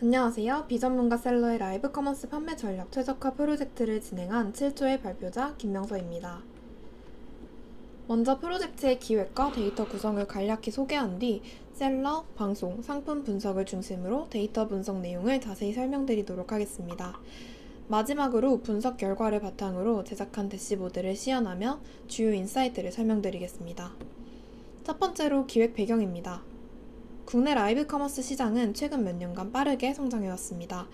안녕하세요. 비전문가 셀러의 라이브 커머스 판매 전략 최적화 프로젝트를 진행한 7조의 발표자 김명서입니다. 먼저 프로젝트의 기획과 데이터 구성을 간략히 소개한 뒤 셀러, 방송, 상품 분석을 중심으로 데이터 분석 내용을 자세히 설명드리도록 하겠습니다. 마지막으로 분석 결과를 바탕으로 제작한 대시보드를 시연하며 주요 인사이트를 설명드리겠습니다. 첫 번째로 기획 배경입니다. 국내 라이브 커머스 시장은 최근 몇 년간 빠르게 성장해왔습니다.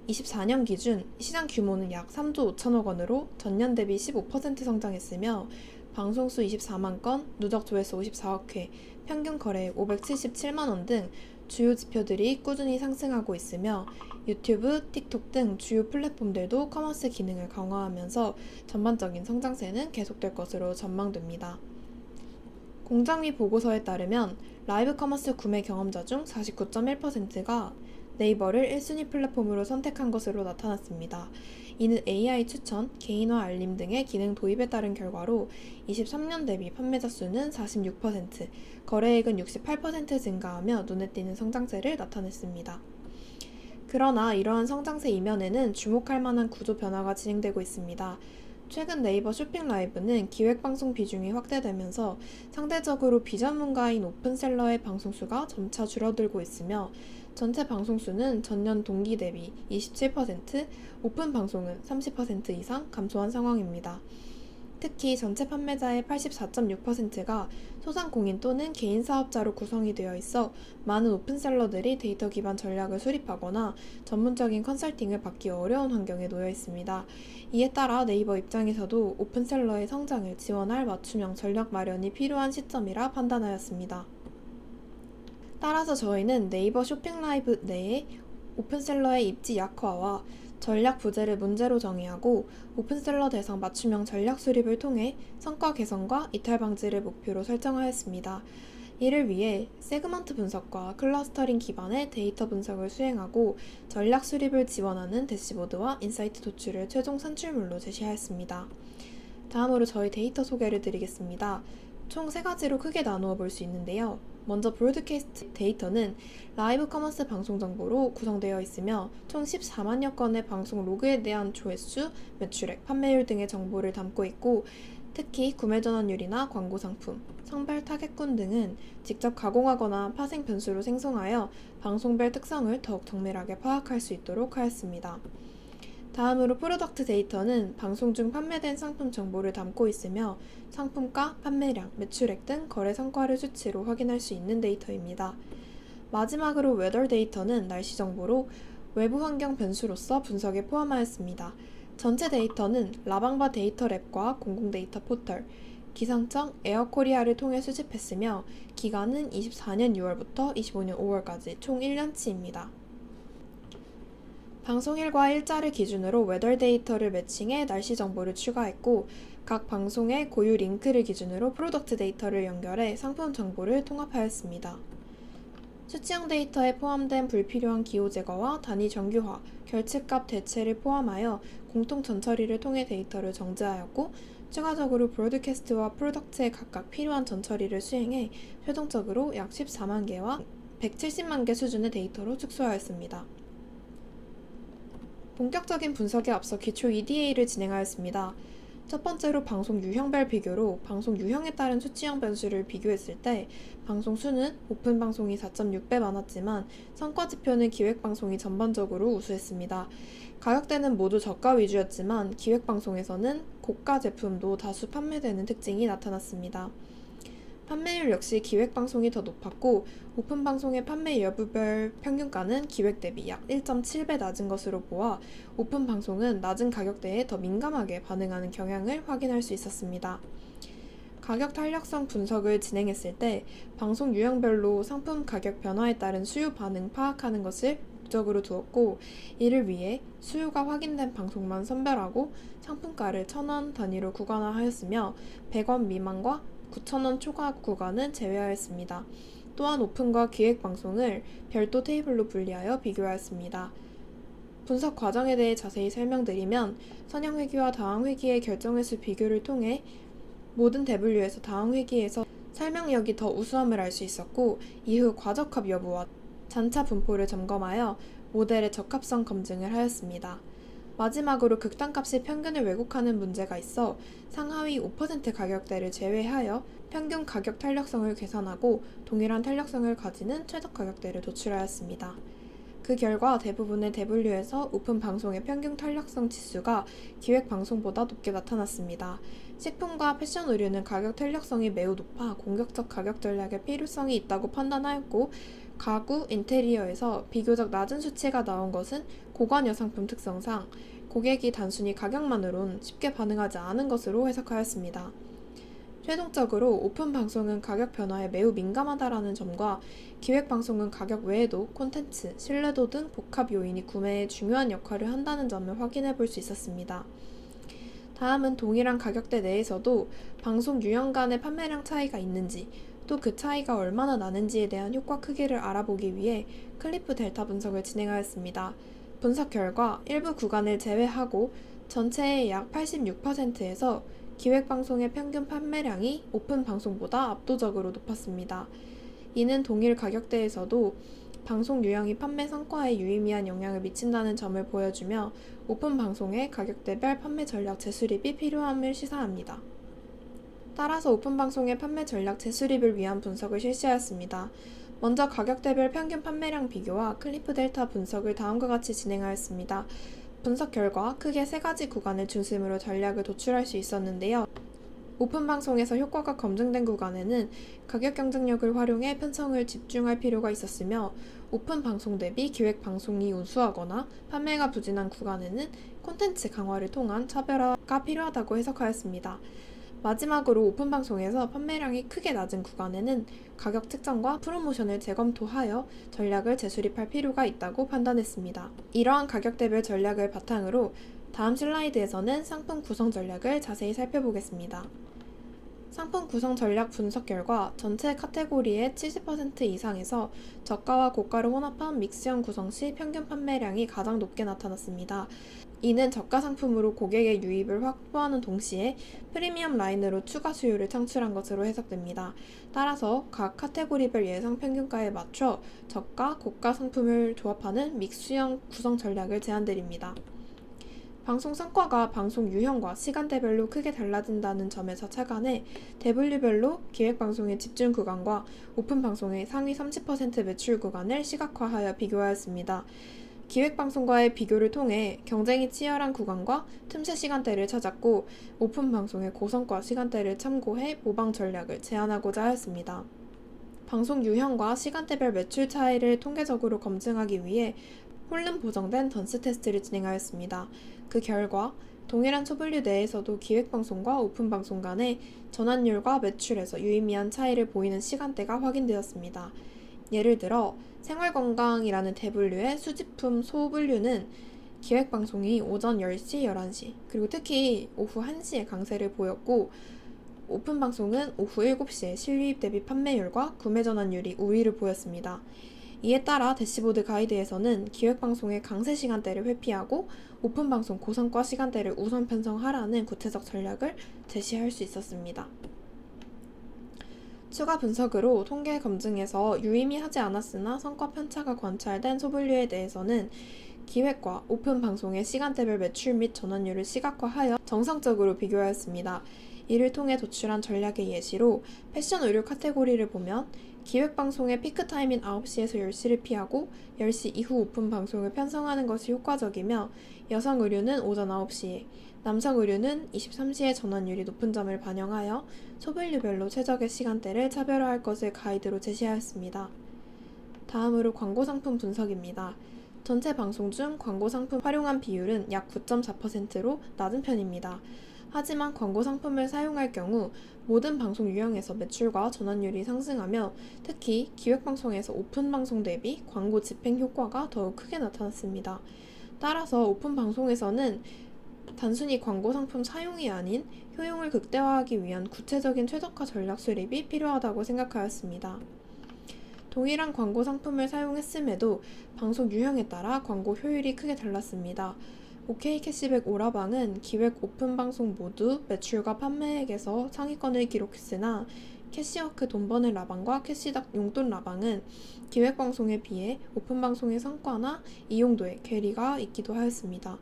24년 기준 시장 규모는 약 3조 5천억 원으로 전년 대비 15% 성장했으며 방송수 24만 건, 누적 조회수 54억 회, 평균 거래액 577만 원 등 주요 지표들이 꾸준히 상승하고 있으며 유튜브, 틱톡 등 주요 플랫폼들도 커머스 기능을 강화하면서 전반적인 성장세는 계속될 것으로 전망됩니다. 공정위 보고서에 따르면 라이브 커머스 구매 경험자 중 49.1%가 네이버를 1순위 플랫폼으로 선택한 것으로 나타났습니다. 이는 AI 추천, 개인화 알림 등의 기능 도입에 따른 결과로 23년 대비 판매자 수는 46%, 거래액은 68% 증가하며 눈에 띄는 성장세를 나타냈습니다. 그러나 이러한 성장세 이면에는 주목할 만한 구조 변화가 진행되고 있습니다. 최근 네이버 쇼핑 라이브는 기획방송 비중이 확대되면서 상대적으로 비전문가인 오픈셀러의 방송수가 점차 줄어들고 있으며 전체 방송수는 전년 동기 대비 27%, 오픈 방송은 30% 이상 감소한 상황입니다. 특히 전체 판매자의 84.6%가 소상공인 또는 개인 사업자로 구성이 되어 있어 많은 오픈셀러들이 데이터 기반 전략을 수립하거나 전문적인 컨설팅을 받기 어려운 환경에 놓여 있습니다. 이에 따라 네이버 입장에서도 오픈셀러의 성장을 지원할 맞춤형 전략 마련이 필요한 시점이라 판단하였습니다. 따라서 저희는 네이버 쇼핑 라이브 내에 오픈셀러의 입지 약화와 전략 부재를 문제로 정의하고 오픈셀러 대상 맞춤형 전략 수립을 통해 성과 개선과 이탈 방지를 목표로 설정하였습니다. 이를 위해 세그먼트 분석과 클러스터링 기반의 데이터 분석을 수행하고 전략 수립을 지원하는 대시보드와 인사이트 도출을 최종 산출물로 제시하였습니다. 다음으로 저희 데이터 소개를 드리겠습니다. 총 3가지로 크게 나누어 볼 수 있는데요. 먼저 브로드캐스트 데이터는 라이브 커머스 방송 정보로 구성되어 있으며 총 14만여 건의 방송 로그에 대한 조회수, 매출액, 판매율 등의 정보를 담고 있고 특히 구매 전환율이나 광고 상품, 성별 타겟군 등은 직접 가공하거나 파생 변수로 생성하여 방송별 특성을 더욱 정밀하게 파악할 수 있도록 하였습니다. 다음으로 프로덕트 데이터는 방송 중 판매된 상품 정보를 담고 있으며 상품가, 판매량, 매출액 등 거래 성과를 수치로 확인할 수 있는 데이터입니다. 마지막으로 웨더 데이터는 날씨 정보로 외부 환경 변수로서 분석에 포함하였습니다. 전체 데이터는 라방바 데이터 랩과 공공 데이터 포털, 기상청 에어코리아를 통해 수집했으며 기간은 24년 6월부터 25년 5월까지 총 1년치입니다. 방송일과 일자를 기준으로 웨더 데이터를 매칭해 날씨 정보를 추가했고 각 방송의 고유 링크를 기준으로 프로덕트 데이터를 연결해 상품 정보를 통합하였습니다. 수치형 데이터에 포함된 불필요한 기호 제거와 단위 정규화, 결측값 대체를 포함하여 공통 전처리를 통해 데이터를 정제하였고 추가적으로 브로드캐스트와 프로덕트에 각각 필요한 전처리를 수행해 최종적으로 약 14만 개와 170만 개 수준의 데이터로 축소하였습니다. 본격적인 분석에 앞서 기초 EDA를 진행하였습니다. 첫 번째로 방송 유형별 비교로 방송 유형에 따른 수치형 변수를 비교했을 때 방송 수는 오픈 방송이 4.6배 많았지만 성과 지표는 기획 방송이 전반적으로 우수했습니다. 가격대는 모두 저가 위주였지만 기획 방송에서는 고가 제품도 다수 판매되는 특징이 나타났습니다. 판매율 역시 기획방송이 더 높았고 오픈방송의 판매 여부별 평균가는 기획 대비 약 1.7배 낮은 것으로 보아 오픈방송은 낮은 가격대에 더 민감하게 반응하는 경향을 확인할 수 있었습니다. 가격 탄력성 분석을 진행했을 때 방송 유형별로 상품 가격 변화에 따른 수요 반응 파악하는 것을 목적으로 두었고 이를 위해 수요가 확인된 방송만 선별하고 상품가를 1,000원 단위로 구간화하였으며 100원 미만과 9,000원 초과 구간은 제외하였습니다. 또한 오픈과 기획 방송을 별도 테이블로 분리하여 비교하였습니다. 분석 과정에 대해 자세히 설명드리면 선형회귀와 다항회귀의 결정횟수 비교를 통해 모든 W에서 다항회귀에서 설명력이 더 우수함을 알 수 있었고 이후 과적합 여부와 잔차 분포를 점검하여 모델의 적합성 검증을 하였습니다. 마지막으로 극단값이 평균을 왜곡하는 문제가 있어 상하위 5% 가격대를 제외하여 평균 가격 탄력성을 계산하고 동일한 탄력성을 가지는 최적 가격대를 도출하였습니다. 그 결과 대부분의 대분류에서 오픈 방송의 평균 탄력성 지수가 기획 방송보다 높게 나타났습니다. 식품과 패션 의류는 가격 탄력성이 매우 높아 공격적 가격 전략의 필요성이 있다고 판단하였고, 가구, 인테리어에서 비교적 낮은 수치가 나온 것은 고관 여상품 특성상 고객이 단순히 가격만으론 쉽게 반응하지 않은 것으로 해석하였습니다. 최종적으로 오픈 방송은 가격 변화에 매우 민감하다라는 점과 기획 방송은 가격 외에도 콘텐츠, 신뢰도 등 복합 요인이 구매에 중요한 역할을 한다는 점을 확인해 볼 수 있었습니다. 다음은 동일한 가격대 내에서도 방송 유형 간의 판매량 차이가 있는지, 또 그 차이가 얼마나 나는지에 대한 효과 크기를 알아보기 위해 클리프 델타 분석을 진행하였습니다. 분석 결과 일부 구간을 제외하고 전체의 약 86%에서 기획방송의 평균 판매량이 오픈 방송보다 압도적으로 높았습니다. 이는 동일 가격대에서도 방송 유형이 판매 성과에 유의미한 영향을 미친다는 점을 보여주며 오픈 방송의 가격대별 판매 전략 재수립이 필요함을 시사합니다. 따라서 오픈 방송의 판매 전략 재수립을 위한 분석을 실시하였습니다. 먼저 가격대별 평균 판매량 비교와 클리프 델타 분석을 다음과 같이 진행하였습니다. 분석 결과 크게 3가지 구간을 중심으로 전략을 도출할 수 있었는데요. 오픈 방송에서 효과가 검증된 구간에는 가격 경쟁력을 활용해 편성을 집중할 필요가 있었으며, 오픈 방송 대비 기획 방송이 우수하거나 판매가 부진한 구간에는 콘텐츠 강화를 통한 차별화가 필요하다고 해석하였습니다. 마지막으로 오픈 방송에서 판매량이 크게 낮은 구간에는 가격 측정과 프로모션을 재검토하여 전략을 재수립할 필요가 있다고 판단했습니다. 이러한 가격대별 전략을 바탕으로 다음 슬라이드에서는 상품 구성 전략을 자세히 살펴보겠습니다. 상품 구성 전략 분석 결과 전체 카테고리의 70% 이상에서 저가와 고가를 혼합한 믹스형 구성 시 평균 판매량이 가장 높게 나타났습니다. 이는 저가 상품으로 고객의 유입을 확보하는 동시에 프리미엄 라인으로 추가 수요를 창출한 것으로 해석됩니다. 따라서 각 카테고리별 예상 평균가에 맞춰 저가, 고가 상품을 조합하는 믹스형 구성 전략을 제안드립니다. 방송 성과가 방송 유형과 시간대별로 크게 달라진다는 점에서 착안해 대분류별로 기획방송의 집중 구간과 오픈 방송의 상위 30% 매출 구간을 시각화하여 비교하였습니다. 기획방송과의 비교를 통해 경쟁이 치열한 구간과 틈새 시간대를 찾았고, 오픈 방송의 고성과 시간대를 참고해 모방 전략을 제안하고자 하였습니다. 방송 유형과 시간대별 매출 차이를 통계적으로 검증하기 위해 홀름 보정된 던스 테스트를 진행하였습니다. 그 결과 동일한 소분류 내에서도 기획방송과 오픈방송 간의 전환율과 매출에서 유의미한 차이를 보이는 시간대가 확인되었습니다. 예를 들어 생활건강이라는 대분류의 수집품 소분류는 기획방송이 오전 10시, 11시, 그리고 특히 오후 1시에 강세를 보였고, 오픈방송은 오후 7시에 실유입 대비 판매율과 구매 전환율이 우위를 보였습니다. 이에 따라 대시보드 가이드에서는 기획방송의 강세 시간대를 회피하고 오픈방송 고성과 시간대를 우선 편성하라는 구체적 전략을 제시할 수 있었습니다. 추가 분석으로 통계 검증에서 유의미하지 않았으나 성과 편차가 관찰된 소분류에 대해서는 기획과 오픈 방송의 시간대별 매출 및 전환율을 시각화하여 정상적으로 비교하였습니다. 이를 통해 도출한 전략의 예시로 패션 의류 카테고리를 보면 기획방송의 피크타임인 9시에서 10시를 피하고 10시 이후 오픈 방송을 편성하는 것이 효과적이며, 여성 의류는 오전 9시에, 남성 의류는 23시에 전환율이 높은 점을 반영하여 소분류별로 최적의 시간대를 차별화할 것을 가이드로 제시하였습니다. 다음으로 광고 상품 분석입니다. 전체 방송 중 광고 상품 활용한 비율은 약 9.4%로 낮은 편입니다. 하지만 광고 상품을 사용할 경우 모든 방송 유형에서 매출과 전환율이 상승하며, 특히 기획방송에서 오픈방송 대비 광고 집행 효과가 더욱 크게 나타났습니다. 따라서 오픈방송에서는 단순히 광고 상품 사용이 아닌 효용을 극대화하기 위한 구체적인 최적화 전략 수립이 필요하다고 생각하였습니다. 동일한 광고 상품을 사용했음에도 방송 유형에 따라 광고 효율이 크게 달랐습니다. OK 캐시백 오라방은 기획 오픈 방송 모두 매출과 판매액에서 상위권을 기록했으나, 캐시워크 돈 버는 라방과 캐시닥 용돈 라방은 기획방송에 비해 오픈방송의 성과나 이용도에 괴리가 있기도 하였습니다.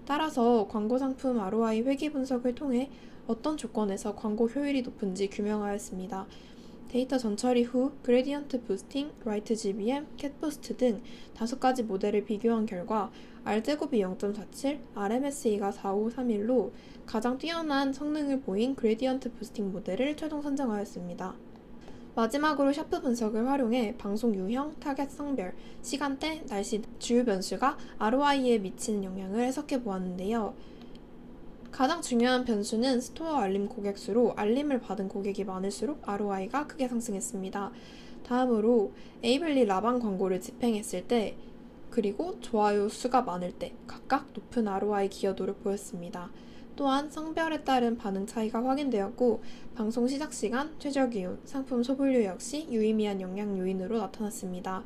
따라서 광고 상품 ROI 회귀 분석을 통해 어떤 조건에서 광고 효율이 높은지 규명하였습니다. 데이터 전처리 후 그레디언트 부스팅, 라이트 GBM, 캣부스트 등 5가지 모델을 비교한 결과 R제곱이 0.47, RMSE가 4531로 가장 뛰어난 성능을 보인 그레디언트 부스팅 모델을 최종 선정하였습니다. 마지막으로 샤프 분석을 활용해 방송 유형, 타겟 성별, 시간대, 날씨, 주요 변수가 ROI에 미치는 영향을 해석해 보았는데요. 가장 중요한 변수는 스토어 알림 고객 수로 알림을 받은 고객이 많을수록 ROI가 크게 상승했습니다. 다음으로 에이블리 라방 광고를 집행했을 때 그리고 좋아요 수가 많을 때 각각 높은 ROI 기여도를 보였습니다. 또한 성별에 따른 반응 차이가 확인되었고 방송 시작 시간, 최저 기온, 상품 소분류 역시 유의미한 영향 요인으로 나타났습니다.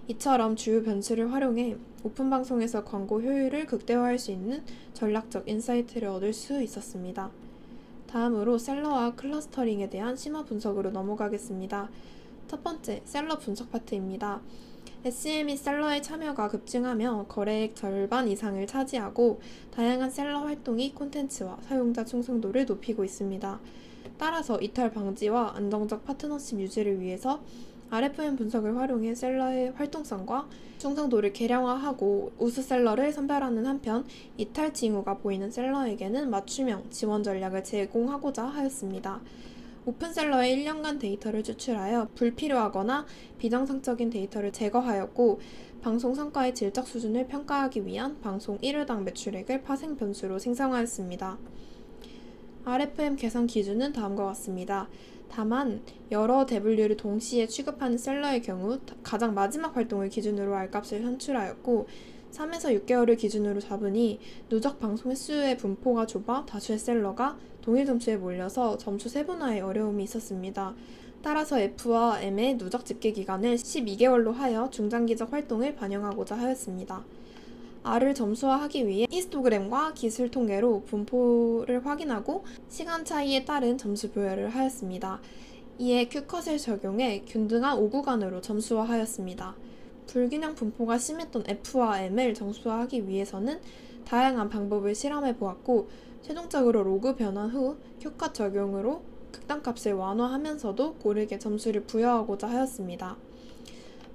이처럼 주요 변수를 활용해 오픈 방송에서 광고 효율을 극대화할 수 있는 전략적 인사이트를 얻을 수 있었습니다. 다음으로 셀러와 클러스터링에 대한 심화 분석으로 넘어가겠습니다. 첫 번째, 셀러 분석 파트입니다. SM이 셀러의 참여가 급증하며 거래액 절반 이상을 차지하고 다양한 셀러 활동이 콘텐츠와 사용자 충성도를 높이고 있습니다. 따라서 이탈 방지와 안정적 파트너십 유지를 위해서 RFM 분석을 활용해 셀러의 활동성과 충성도를 개량화하고 우수 셀러를 선별하는 한편 이탈 징후가 보이는 셀러에게는 맞춤형 지원 전략을 제공하고자 하였습니다. 오픈셀러의 1년간 데이터를 추출하여 불필요하거나 비정상적인 데이터를 제거하였고 방송 성과의 질적 수준을 평가하기 위한 방송 1회당 매출액을 파생 변수로 생성하였습니다. RFM 계산 기준은 다음과 같습니다. 다만 여러 W를 동시에 취급하는 셀러의 경우 가장 마지막 활동을 기준으로 R값을 산출하였고 3에서 6개월을 기준으로 잡으니 누적 방송 횟수의 분포가 좁아 다수의 셀러가 동일 점수에 몰려서 점수 세분화에 어려움이 있었습니다. 따라서 F와 M의 누적 집계 기간을 12개월로 하여 중장기적 활동을 반영하고자 하였습니다. R을 점수화하기 위해 히스토그램과 기술 통계로 분포를 확인하고 시간 차이에 따른 점수 부여를 하였습니다. 이에 Q컷을 적용해 균등한 5구간으로 점수화하였습니다. 불균형 분포가 심했던 F와 M을 정수화하기 위해서는 다양한 방법을 실험해 보았고 최종적으로 로그 변환 후 Q컷 적용으로 극단값을 완화하면서도 고르게 점수를 부여하고자 하였습니다.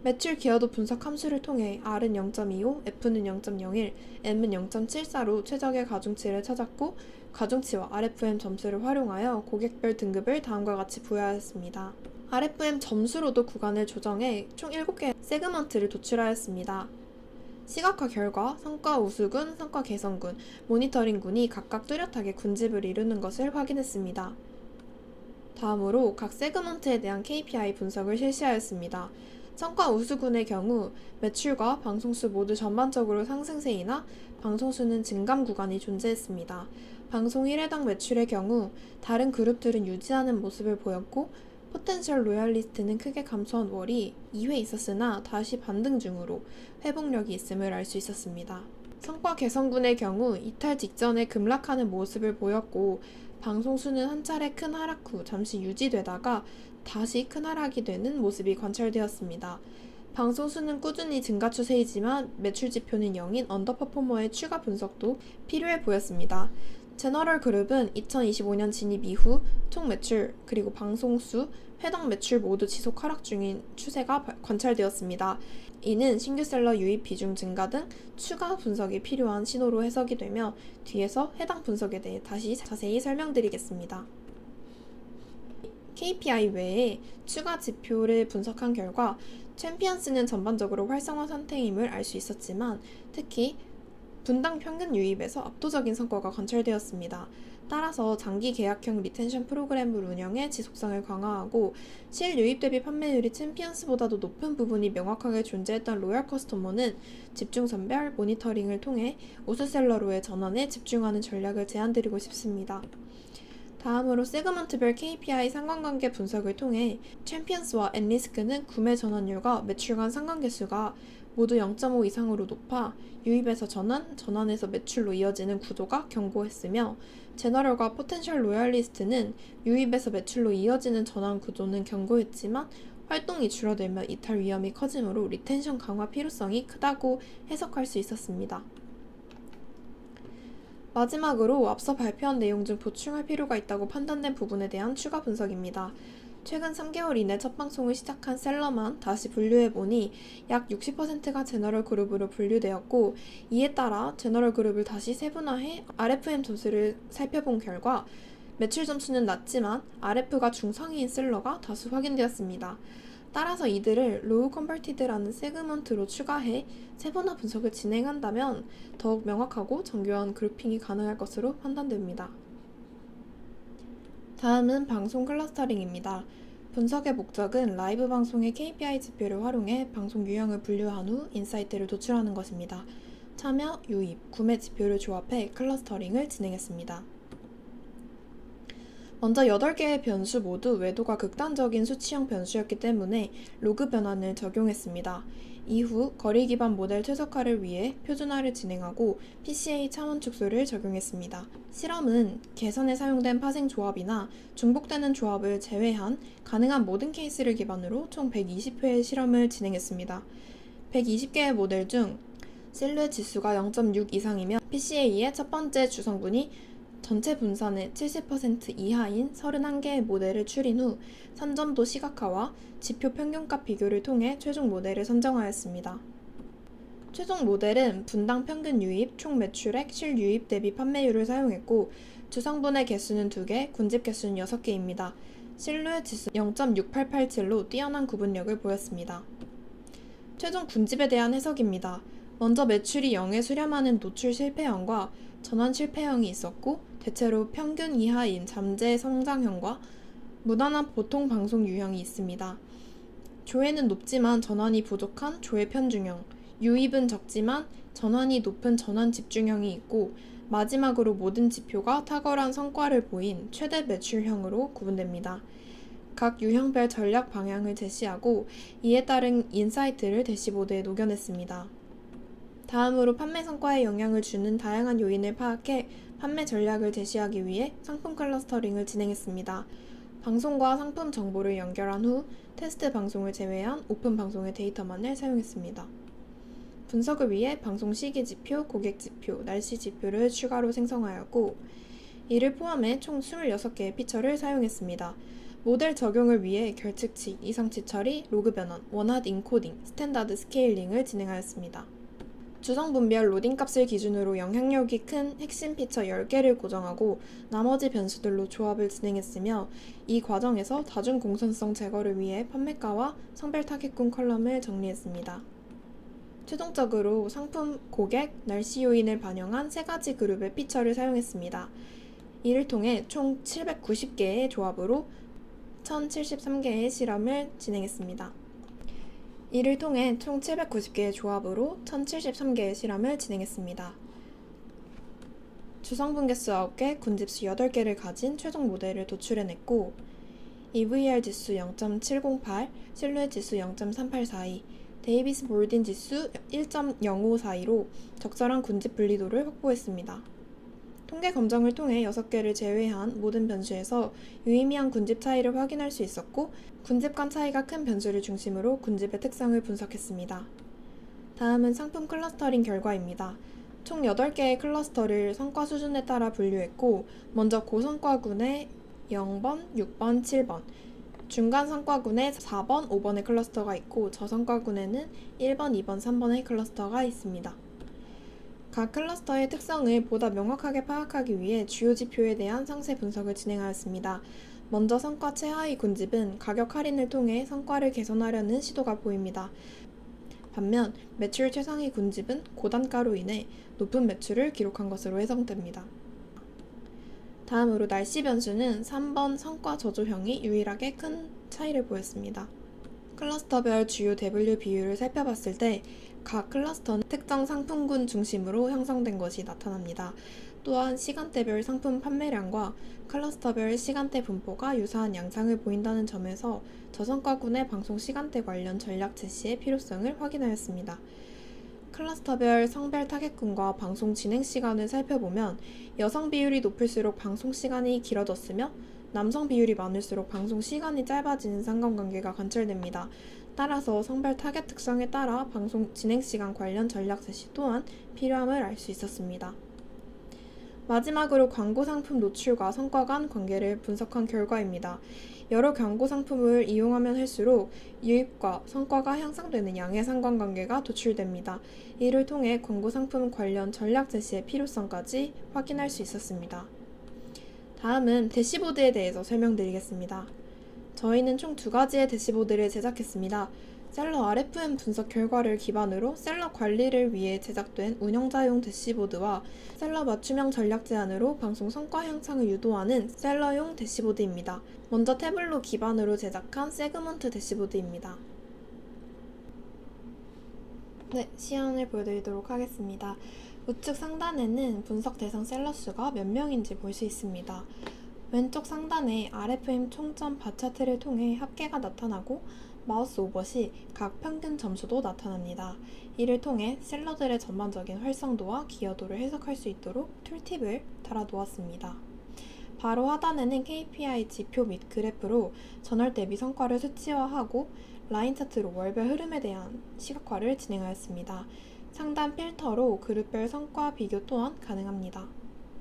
매출 기여도 분석 함수를 통해 R은 0.25, F는 0.01, M은 0.74로 최적의 가중치를 찾았고 가중치와 RFM 점수를 활용하여 고객별 등급을 다음과 같이 부여하였습니다. RFM 점수로도 구간을 조정해 총 7개의 세그먼트를 도출하였습니다. 시각화 결과, 성과 우수군, 성과 개선군, 모니터링군이 각각 뚜렷하게 군집을 이루는 것을 확인했습니다. 다음으로 각 세그먼트에 대한 KPI 분석을 실시하였습니다. 성과 우수군의 경우 매출과 방송수 모두 전반적으로 상승세이나 방송수는 증감 구간이 존재했습니다. 방송 1회당 매출의 경우 다른 그룹들은 유지하는 모습을 보였고 포텐셜 로얄리스트는 크게 감소한 월이 2회 있었으나 다시 반등 중으로 회복력이 있음을 알 수 있었습니다. 성과 개선군의 경우 이탈 직전에 급락하는 모습을 보였고 방송수는 한 차례 큰 하락 후 잠시 유지되다가 다시 큰 하락이 되는 모습이 관찰되었습니다. 방송수는 꾸준히 증가 추세이지만 매출 지표는 0인 언더퍼포머의 추가 분석도 필요해 보였습니다. 제너럴 그룹은 2025년 진입 이후 총 매출 그리고 방송수, 회당 매출 모두 지속 하락 중인 추세가 관찰되었습니다. 이는 신규 셀러 유입 비중 증가 등 추가 분석이 필요한 신호로 해석이 되며 뒤에서 해당 분석에 대해 다시 자세히 설명드리겠습니다. KPI 외에 추가 지표를 분석한 결과 챔피언스는 전반적으로 활성화 상태임을 알 수 있었지만 특히 분당 평균 유입에서 압도적인 성과가 관찰되었습니다. 따라서 장기 계약형 리텐션 프로그램을 운영해 지속성을 강화하고 실 유입 대비 판매율이 챔피언스보다도 높은 부분이 명확하게 존재했던 로얄 커스터머는 집중 선별 모니터링을 통해 우수셀러로의 전환에 집중하는 전략을 제안드리고 싶습니다. 다음으로 세그먼트별 KPI 상관관계 분석을 통해 챔피언스와 엔리스크는 구매 전환율과 매출 간 상관계수가 모두 0.5 이상으로 높아 유입에서 전환, 전환에서 매출로 이어지는 구조가 견고했으며 제너럴과 포텐셜 로얄리스트는 유입에서 매출로 이어지는 전환 구조는 견고했지만 활동이 줄어들면 이탈 위험이 커지므로 리텐션 강화 필요성이 크다고 해석할 수 있었습니다. 마지막으로 앞서 발표한 내용 중 보충할 필요가 있다고 판단된 부분에 대한 추가 분석입니다. 최근 3개월 이내 첫 방송을 시작한 셀러만 다시 분류해보니 약 60%가 제너럴 그룹으로 분류되었고, 이에 따라 제너럴 그룹을 다시 세분화해 RFM 점수를 살펴본 결과 매출 점수는 낮지만 RF가 중상위인 셀러가 다수 확인되었습니다. 따라서 이들을 로우 컨버티드라는 세그먼트로 추가해 세분화 분석을 진행한다면 더욱 명확하고 정교한 그룹핑이 가능할 것으로 판단됩니다. 다음은 방송 클러스터링입니다. 분석의 목적은 라이브 방송의 KPI 지표를 활용해 방송 유형을 분류한 후 인사이트를 도출하는 것입니다. 참여, 유입, 구매 지표를 조합해 클러스터링을 진행했습니다. 먼저 8개의 변수 모두 외도가 극단적인 수치형 변수였기 때문에 로그 변환을 적용했습니다. 이후 거리 기반 모델 최적화를 위해 표준화를 진행하고 PCA 차원 축소를 적용했습니다. 실험은 개선에 사용된 파생 조합이나 중복되는 조합을 제외한 가능한 모든 케이스를 기반으로 총 120회의 실험을 진행했습니다. 120개의 모델 중 실루엣 지수가 0.6 이상이면 PCA의 첫 번째 주성분이 전체 분산의 70% 이하인 31개의 모델을 추린 후 선점도 시각화와 지표 평균값 비교를 통해 최종 모델을 선정하였습니다. 최종 모델은 분당 평균 유입, 총 매출액, 실유입 대비 판매율을 사용했고 주성분의 개수는 2개, 군집 개수는 6개입니다. 실루엣 지수 0.6887로 뛰어난 구분력을 보였습니다. 최종 군집에 대한 해석입니다. 먼저 매출이 0에 수렴하는 노출 실패형과 전환 실패형이 있었고 대체로 평균 이하인 잠재 성장형과 무난한 보통 방송 유형이 있습니다. 조회는 높지만 전환이 부족한 조회 편중형, 유입은 적지만 전환이 높은 전환 집중형이 있고 마지막으로 모든 지표가 탁월한 성과를 보인 최대 매출형으로 구분됩니다. 각 유형별 전략 방향을 제시하고 이에 따른 인사이트를 대시보드에 녹여냈습니다. 다음으로 판매 성과에 영향을 주는 다양한 요인을 파악해 판매 전략을 제시하기 위해 상품 클러스터링을 진행했습니다. 방송과 상품 정보를 연결한 후 테스트 방송을 제외한 오픈 방송의 데이터만을 사용했습니다. 분석을 위해 방송 시기 지표, 고객 지표, 날씨 지표를 추가로 생성하였고 이를 포함해 총 26개의 피처를 사용했습니다. 모델 적용을 위해 결측치, 이상치 처리, 로그 변환, 원핫 인코딩, 스탠다드 스케일링을 진행하였습니다. 주성분별 로딩 값을 기준으로 영향력이 큰 핵심 피처 10개를 고정하고 나머지 변수들로 조합을 진행했으며 이 과정에서 다중 공선성 제거를 위해 판매가와 성별 타겟군 컬럼을 정리했습니다. 최종적으로 상품, 고객, 날씨 요인을 반영한 3가지 그룹의 피처를 사용했습니다. 이를 통해 총 790개의 조합으로 1073개의 실험을 진행했습니다. 이를 통해 총 790개의 조합으로 1073개의 실험을 진행했습니다. 주성분 개수 9개, 군집수 8개를 가진 최종 모델을 도출해냈고 EVR 지수 0.708, 실루엣 지수 0.3842, 데이비스 볼딘 지수 1.0542로 적절한 군집 분리도를 확보했습니다. 통계 검정을 통해 6개를 제외한 모든 변수에서 유의미한 군집 차이를 확인할 수 있었고 군집 간 차이가 큰 변수를 중심으로 군집의 특성을 분석했습니다. 다음은 상품 클러스터링 결과입니다. 총 8개의 클러스터를 성과 수준에 따라 분류했고 먼저 고성과군에 0번, 6번, 7번, 중간 성과군에 4번, 5번의 클러스터가 있고 저성과군에는 1번, 2번, 3번의 클러스터가 있습니다. 각 클러스터의 특성을 보다 명확하게 파악하기 위해 주요 지표에 대한 상세 분석을 진행하였습니다. 먼저 성과 최하위 군집은 가격 할인을 통해 성과를 개선하려는 시도가 보입니다. 반면 매출 최상위 군집은 고단가로 인해 높은 매출을 기록한 것으로 해석됩니다. 다음으로 날씨 변수는 3번 성과 저조형이 유일하게 큰 차이를 보였습니다. 클러스터별 주요 대분류 비율을 살펴봤을 때 각 클러스터는 특정 상품군 중심으로 형성된 것이 나타납니다. 또한 시간대별 상품 판매량과 클러스터별 시간대 분포가 유사한 양상을 보인다는 점에서 저성과군의 방송 시간대 관련 전략 제시의 필요성을 확인하였습니다. 클러스터별 성별 타겟군과 방송 진행 시간을 살펴보면 여성 비율이 높을수록 방송 시간이 길어졌으며 남성 비율이 많을수록 방송 시간이 짧아지는 상관관계가 관철됩니다. 따라서 성별 타겟 특성에 따라 방송 진행 시간 관련 전략 제시 또한 필요함을 알 수 있었습니다. 마지막으로 광고 상품 노출과 성과 간 관계를 분석한 결과입니다. 여러 광고 상품을 이용하면 할수록 유입과 성과가 향상되는 양의 상관관계가 도출됩니다. 이를 통해 광고 상품 관련 전략 제시의 필요성까지 확인할 수 있었습니다. 다음은 대시보드에 대해서 설명드리겠습니다. 저희는 총 2가지의 대시보드를 제작했습니다. 셀러 RFM 분석 결과를 기반으로 셀러 관리를 위해 제작된 운영자용 대시보드와 셀러 맞춤형 전략 제안으로 방송 성과 향상을 유도하는 셀러용 대시보드입니다. 먼저 태블로 기반으로 제작한 세그먼트 대시보드입니다. 네, 시연을 보여드리도록 하겠습니다. 우측 상단에는 분석 대상 셀러 수가 몇 명인지 볼 수 있습니다. 왼쪽 상단에 RFM 총점 바 차트를 통해 합계가 나타나고 마우스 오버 시 각 평균 점수도 나타납니다. 이를 통해 셀러들의 전반적인 활성도와 기여도를 해석할 수 있도록 툴팁을 달아놓았습니다. 바로 하단에는 KPI 지표 및 그래프로 전월 대비 성과를 수치화하고 라인 차트로 월별 흐름에 대한 시각화를 진행하였습니다. 상단 필터로 그룹별 성과 비교 또한 가능합니다.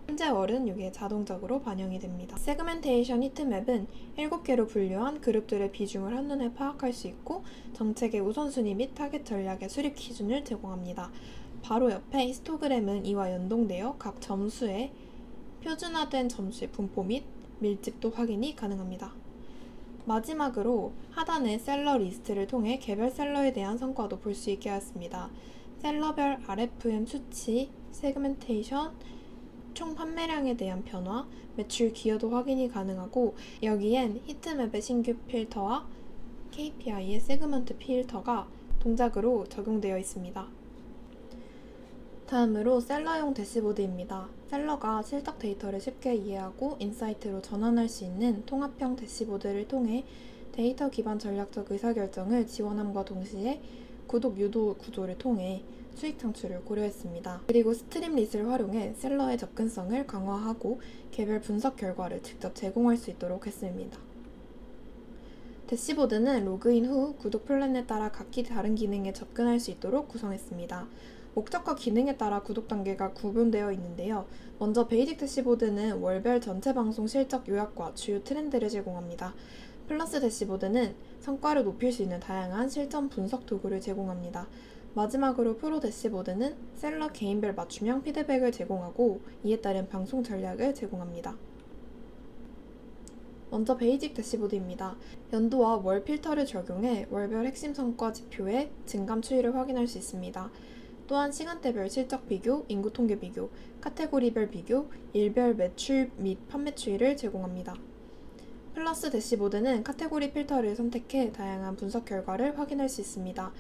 현재 월은 이게 자동적으로 반영이 됩니다. 세그멘테이션 히트맵은 7개로 분류한 그룹들의 비중을 한눈에 파악할 수 있고 정책의 우선순위 및 타겟 전략의 수립 기준을 제공합니다. 바로 옆에 히스토그램은 이와 연동되어 각 점수의 표준화된 점수의 분포 및 밀집도 확인이 가능합니다. 마지막으로 하단의 셀러 리스트를 통해 개별 셀러에 대한 성과도 볼 수 있게 하였습니다. 셀러별 RFM 수치, 세그멘테이션, 총 판매량에 대한 변화, 매출 기여도 확인이 가능하고 여기엔 히트맵의 신규 필터와 KPI의 세그먼트 필터가 동작으로 적용되어 있습니다. 다음으로 셀러용 대시보드입니다. 셀러가 실적 데이터를 쉽게 이해하고 인사이트로 전환할 수 있는 통합형 대시보드를 통해 데이터 기반 전략적 의사결정을 지원함과 동시에 구독 유도 구조를 통해 수익 창출을 고려했습니다. 그리고 스트림릿을 활용해 셀러의 접근성을 강화하고 개별 분석 결과를 직접 제공할 수 있도록 했습니다. 대시보드는 로그인 후 구독 플랜에 따라 각기 다른 기능에 접근할 수 있도록 구성했습니다. 목적과 기능에 따라 구독 단계가 구분되어 있는데요. 먼저 베이직 대시보드는 월별 전체 방송 실적 요약과 주요 트렌드를 제공합니다. 플러스 대시보드는 성과를 높일 수 있는 다양한 실전 분석 도구를 제공합니다. 마지막으로 프로 대시보드는 셀러 개인별 맞춤형 피드백을 제공하고 이에 따른 방송 전략을 제공합니다. 먼저 베이직 대시보드입니다. 연도와 월 필터를 적용해 월별 핵심 성과 지표의 증감 추이를 확인할 수 있습니다. 또한 시간대별 실적 비교, 인구 통계 비교, 카테고리별 비교, 일별 매출 및 판매 추이를 제공합니다. 플러스 대시보드는 카테고리 필터를 선택해 다양한 분석 결과를 확인할 수 있습니다.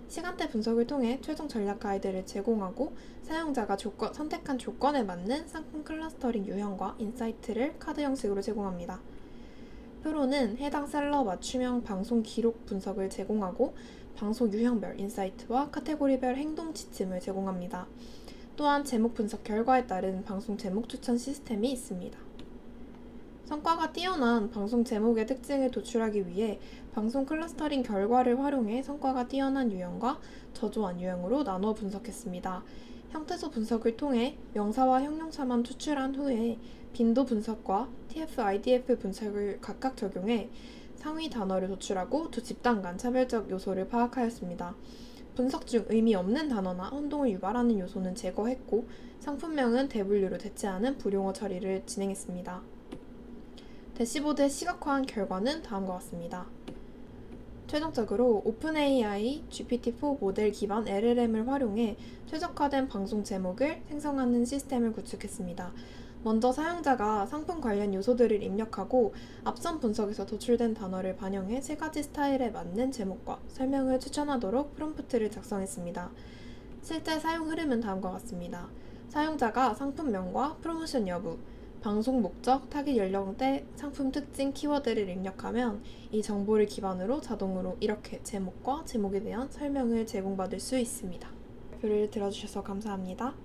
시간대 분석을 통해 최종 전략 가이드를 제공하고 사용자가 선택한 조건에 맞는 상품 클러스터링 유형과 인사이트를 카드 형식으로 제공합니다. 프로는 해당 셀러 맞춤형 방송 기록 분석을 제공하고 방송 유형별 인사이트와 카테고리별 행동 지침을 제공합니다. 또한 제목 분석 결과에 따른 방송 제목 추천 시스템이 있습니다. 성과가 뛰어난 방송 제목의 특징을 도출하기 위해 방송 클러스터링 결과를 활용해 성과가 뛰어난 유형과 저조한 유형으로 나눠 분석했습니다. 형태소 분석을 통해 명사와 형용사만 추출한 후에 빈도 분석과 TF-IDF 분석을 각각 적용해 상위 단어를 도출하고 두 집단 간 차별적 요소를 파악하였습니다. 분석 중 의미 없는 단어나 혼동을 유발하는 요소는 제거했고 상품명은 대분류로 대체하는 불용어 처리를 진행했습니다. 대시보드의 시각화한 결과는 다음과 같습니다. 최종적으로 오픈AI GPT-4 모델 기반 LLM을 활용해 최적화된 방송 제목을 생성하는 시스템을 구축했습니다. 먼저 사용자가 상품 관련 요소들을 입력하고 앞선 분석에서 도출된 단어를 반영해 3가지 스타일에 맞는 제목과 설명을 추천하도록 프롬프트를 작성했습니다. 실제 사용 흐름은 다음과 같습니다. 사용자가 상품명과 프로모션 여부, 방송 목적, 타깃 연령대, 상품 특징 키워드를 입력하면 이 정보를 기반으로 자동으로 이렇게 제목과 제목에 대한 설명을 제공받을 수 있습니다. 발표를 들어주셔서 감사합니다.